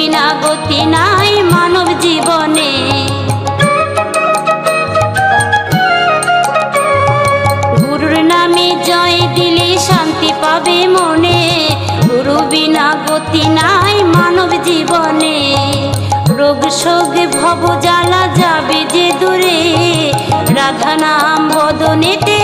বিনা গতি নাই মানব জীবনে। গুরুর নামে জয় দিলে শান্তি পাবে মনে, গুরু বিনা গতি নাই মানব জীবনে। রোগ শোক ভব জ্বালা যাবে যে দূরে, রাধা নাম বদনেতে